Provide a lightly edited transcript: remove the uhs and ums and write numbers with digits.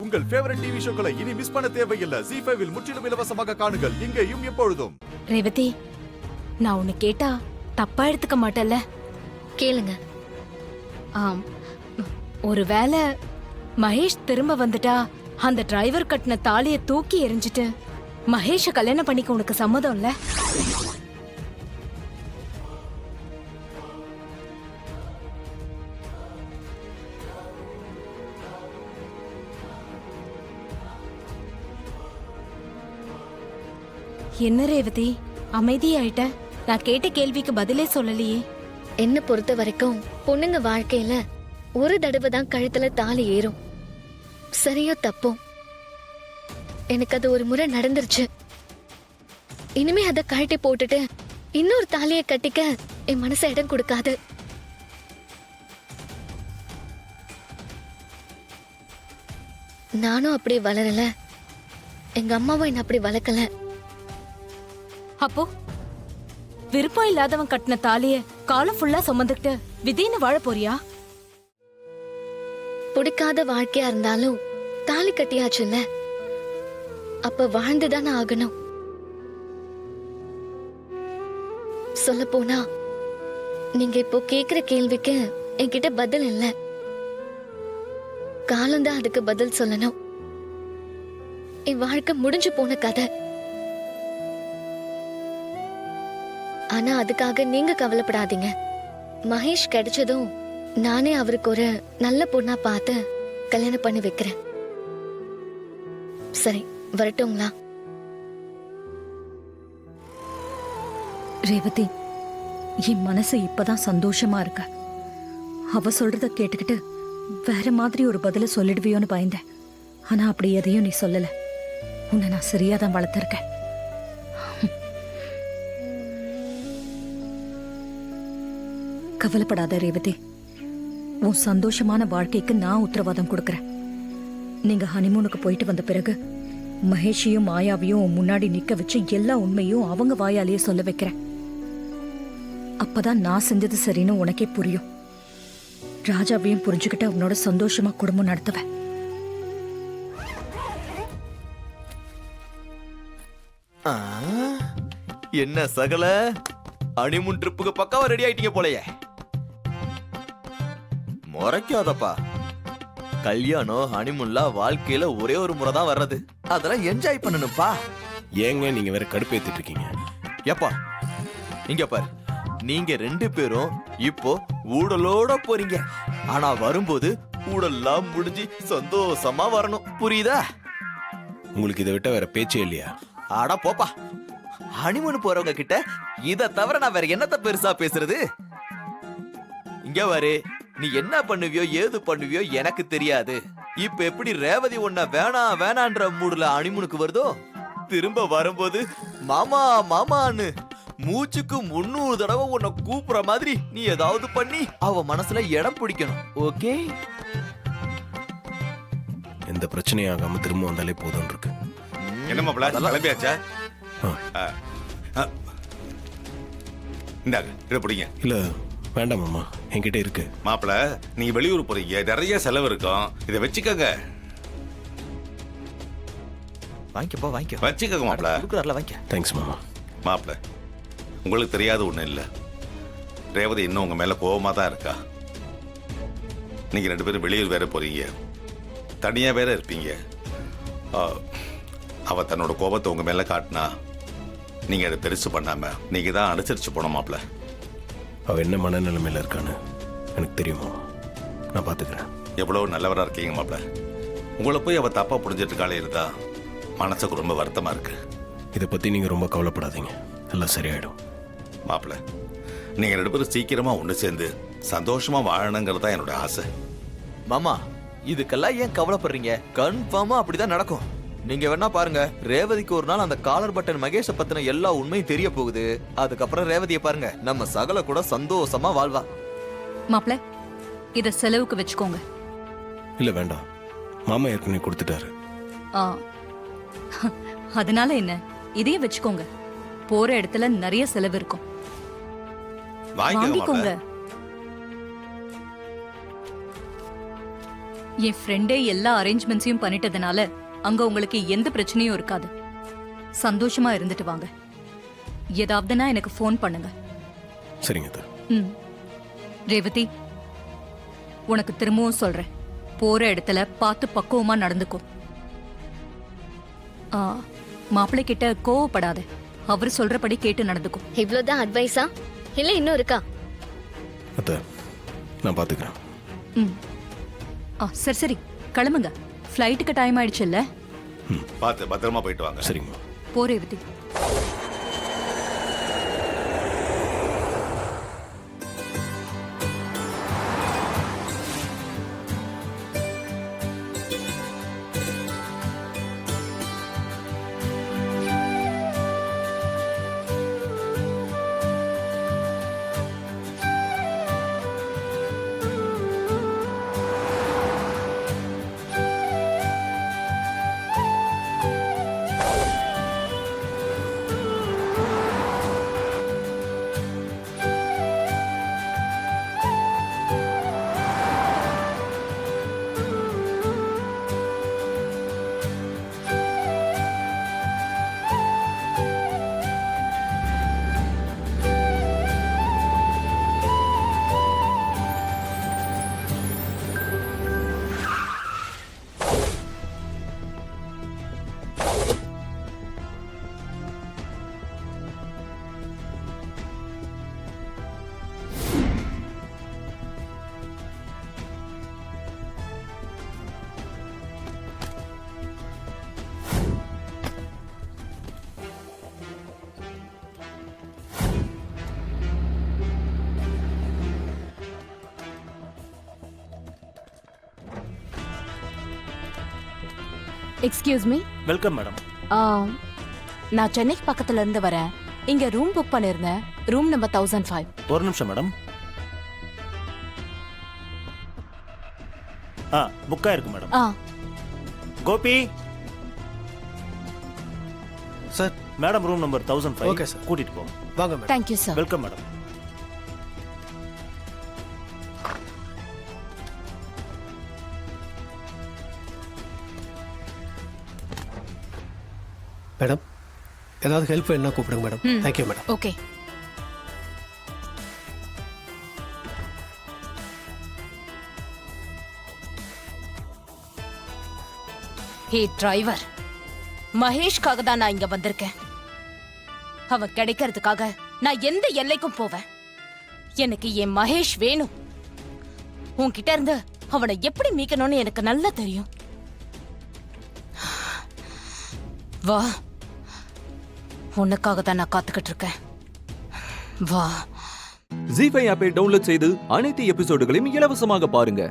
உங்கள் favourite TV ஷோக்களை இனி miss பண்ண தேவையில்லை. ZEE5 இல் முற்றிலும் இலவசமாக காணுங்கள். இங்கேயும் எப்பொழுதும். ரேவதி, நான் உன்னை கேட்டா தப்பா எடுத்துக்க மாட்டல்ல? கேளுங்க. ஆம், ஒருவேளை மகேஷ் திரும்ப வந்துட்டா அந்த டிரைவர் கட்டின தாலிய தூக்கி எறிஞ்சிட்டு மகேஷ கல்யாணம் பண்ணிக்க உனக்கு சம்மதம் இல்ல? என்ன ரேவதி, அமைதியாயிட்ட? நான் கேட்ட கேள்விக்கு பதிலே சொல்லலையே. என்ன பொறுத்த வரைக்கும் பொண்ணுங்க வாழ்க்கையில ஒரு தடவை தான் கழுத்துல தாலி ஏறும். சரியோ தப்போ, எனக்கு அது ஒரு முறை நடந்துருச்சு. இனிமே அதை கழட்டி போட்டுட்டு இன்னொரு தாலியை கட்டிக்க என் மனசு இடம் கொடுக்காது. நானும் அப்படி வளரல, எங்க அம்மாவும் என்ன அப்படி வளர்க்கல. அப்போ விருப்பம் இல்லாதவன் கட்டின தாலிய காலம் ஃபுல்லா சுமந்துக்கிட்டு விதின்னு வாழ போறியா? பிடிக்காத வாழ்க்கையா இருந்தாலும் தாலி கட்டியாச்சுல்ல, அப்ப வாழ்ந்துதானே ஆகணும். சொல்ல போனா நீங்க இப்போ கேக்குற கேள்விக்கு என்கிட்ட பதில் இல்ல. காலம்தான் அதுக்கு பதில் சொல்லணும். என் வாழ்க்கை முடிஞ்சு போன கதை. ஆனா அதுக்காக நீங்க கவலைப்படாதீங்க. மகேஷ் கிடைச்சதும் நானே அவருக்கு ஒரு நல்ல பொண்ணா பார்த்து கல்யாணம் பண்ணி வைக்கிறேன். சரி, வரட்டுங்களா? ரேவதி, என் மனசு இப்பதான் சந்தோஷமா இருக்க. அவ சொல்றத கேட்டுக்கிட்டு வேற மாதிரி ஒரு பதில சொல்லிடுவியோன்னு பயந்தேன். ஆனா அப்படி எதையும் நீ சொல்லல. உன்னை நான் சரியாதான் வளர்த்திருக்கேன். கவலைப்படாத ரேவதி, உன் சந்தோஷமான வாழ்க்கைக்கு நான் உத்தரவாதம் கொடுக்கறேன். நீங்க ஹனிமூனுக்கு போயிட்டு வந்த பிறகு மகேஷையும் மாயாவையும் முன்னாடி நிக்க வச்சு எல்லா உண்மையும் அவங்க வாயாலேயே சொல்ல வைக்கிறேன். அப்பதான் நான் செஞ்சது சரின்னு உனக்கே புரியும். ராஜாவையும் புரிஞ்சுக்கிட்ட உன்னோட சந்தோஷமா குடும்பம் நடத்துவேன். என்ன சகல ஹனிமூன் ட்ரிப்புக்கு பக்காவா ரெடி ஆயிட்டீங்க போலயே. முறைக்காதப்பா, கல்யாணம் ஹனிமூன்ல வாழ்க்கையில ஒரே ஒரு முறை தான் வர்றது. அதெல்லாம் என்ஜாய் பண்ணணும்ப்பா. ஏங்க நீங்க வேற கடுப்பேத்திட்டு இருக்கீங்க? ஏப்பா இங்க பாரு, நீங்க ரெண்டு பேரும் இப்போ ஊடலோட போறீங்க. ஆனா வரும்போது ஊடல்லாம் முடிஞ்சு சந்தோஷமா வரணும், புரியுதா? உங்களுக்கு இதை விட்ட வேற பேச்சே இல்லையா? ஆடா போப்பா, ஹனிமூன் போறவங்க கிட்ட இத தவிர நான் வேற என்னத்த பெருசா பேசுறது? இங்க பாரு, நீ என்ன பண்ணுவியோ ஏது பண்ணுவியோ எனக்கு தெரியாது. இப்ப எப்படி ரேவதி உன்ன வேணாம் வேணான்ற மூடுல ஹனிமூனுக்கு வருதோ, திரும்ப வரும்போது மாமா மாமான்னு மூச்சுக்கு 300 தடவை உன்னை கூப்பிடுற மாதிரி நீ ஏதாவது பண்ணி அவ மனசுல இடம் பிடிக்கணும். ஓகே? எந்த பிரச்சனையும் ஆகாம திரும்ப வந்தாலே போதும் இருக்கு. என்ன மாப்பிள்ள, கிளம்பியாச்சா? இந்தாங்க, இதை பிடிங்க. இல்ல வேண்டாம் மாமா, என்கிட்ட இருக்கு. மாப்பிள்ள, நீங்க வெளியூர் போறீங்க, நிறைய செலவு இருக்கும், இதை வச்சுக்கோங்க. வாங்கிக்கப்பா, வாங்கிக்க. வச்சுக்கோங்க மாப்பிள்ள. கொடுக்குறாருல, வாங்கிக்க. தேங்க்ஸ் மாமா. மாப்பிள்ள, உங்களுக்கு தெரியாத ஒண்ணு இல்ல, ரேவதி இன்னும் உங்க மேல கோபமா தான் இருக்கா. நீங்க ரெண்டு பேரும் வெளியூர் வேற போறீங்க, தனியா வேற இருப்பீங்க. அவ தன்னோட கோபத்தை உங்க மேல காட்டினா நீங்க அதை பெருசு பண்ணாம நீங்க தான் அனுசரிச்சு போன. மாப்பிள்ள, அவ என்ன மனநிலைமையில இருக்கான்னு எனக்கு தெரியுமா? நான் பாத்துக்கிறேன். எவ்வளவு நல்லவரா இருக்கீங்க மாப்பிள்ள. உங்களை போய் அவ தப்பா புரிஞ்சிட்டு இருக்காளே இருந்தா மனசுக்கு ரொம்ப வருத்தமா இருக்கு. இதை பத்தி நீங்க ரொம்ப கவலைப்படாதீங்க, எல்லாம் சரியாயிடும். மாப்பிள்ள, நீங்க ரெண்டு பேரும் சீக்கிரமா ஒண்ணு சேர்ந்து சந்தோஷமா வாழணுங்கிறது தான் என்னோட ஆசை. மாமா, இதுக்கெல்லாம் ஏன் கவலைப்படுறீங்க? கன்ஃபார்மா அப்படிதான் நடக்கும். நீங்க வேணா பாருங்க, ரேவதிக்கு ஒரு நாள் அந்த காலர் பட்டன் மகேஷ பத்தின எல்லா உண்மையும் தெரிய போகுது. அதுக்கப்புறம் ரேவதியை பாருங்க, நம்ம சகல கூட சந்தோஷமா வாழ்வா. மாப்ள, இத செலவுக்கு வச்சுக்கோங்க. இல்ல வேண்டாம், மாமா ஏற்கனவே கொடுத்துட்டாரு. அதனால என்ன, இதையே வச்சுக்கோங்க. போற இடத்துல நிறைய செலவு இருக்கும், வாங்கிக்கோங்க. என் ஃப்ரெண்டே எல்லா அரேஞ்ச்மெண்ட்ஸையும் பண்ணிட்டதுனால அங்க உங்களுக்கு எந்த பிரச்சனையும் இருக்காது. சந்தோஷமா இருந்துட்டு வாங்க. ஏதாவதுனா எனக்கு ஃபோன் பண்ணுங்க. சரிங்க அத்தை. ம். ரேவதி, உனக்கு திரும்பவும் சொல்றேன், போற இடத்துல பார்த்து பக்குவமா நடந்துக்கோ. மாப்பிள்ளை கிட்ட கோவப்படாத. அவர் சொல்றபடி கேட்டு நடந்துக்கோ. இவ்வளவுதான் அட்வைஸா இல்ல இன்னும் இருக்கா? அத்தை நான் பார்த்துக்கிறேன். ம். சரி சரி, கிளம்புங்க. ஃப்ளைட்டுக்கு டைம் ஆயிடுச்சுல்ல? பார்த்து பத்திரமா போயிட்டு வாங்க. சரிங்கம்மா. போ Revathi. Excuse me. Welcome madam. நான் சென்னைக்கு பக்கத்துல இருந்து வரேன். இங்க ரூம் புக் பண்ணிருந்தேன். Room number 1005. ஒரு நிமிஷம் மேடம். புக் ஆயிருக்கு madam. Gopi sir, madam room number 1005. Okay sir. கூட்டிட்டு போங்க. வாங்க madam. Thank you sir. Welcome madam. Madam, ஏதாவது ஹெல்ப் வேணும்னா கூப்பிடுங்க madam. Thank you madam. Okay. Hey driver, மகேஷ்காக தான் நான் இங்க வந்திருக்கேன். அவன் கிடைக்கிறதுக்காக நான் எந்த எல்லைக்கும் போவேன். எனக்கு என் மகேஷ் வேணும். உன்கிட்ட இருந்து அவனை எப்படி மீட்கணும்னு எனக்கு நல்லா தெரியும். வா, உனக்காக தான் நான் காத்துக்கிட்டு இருக்கேன். வா. ஜீ5 ஆப்பை டவுன்லோட் செய்து அனைத்து எபிசோடுகளையும் இலவசமாக பாருங்க.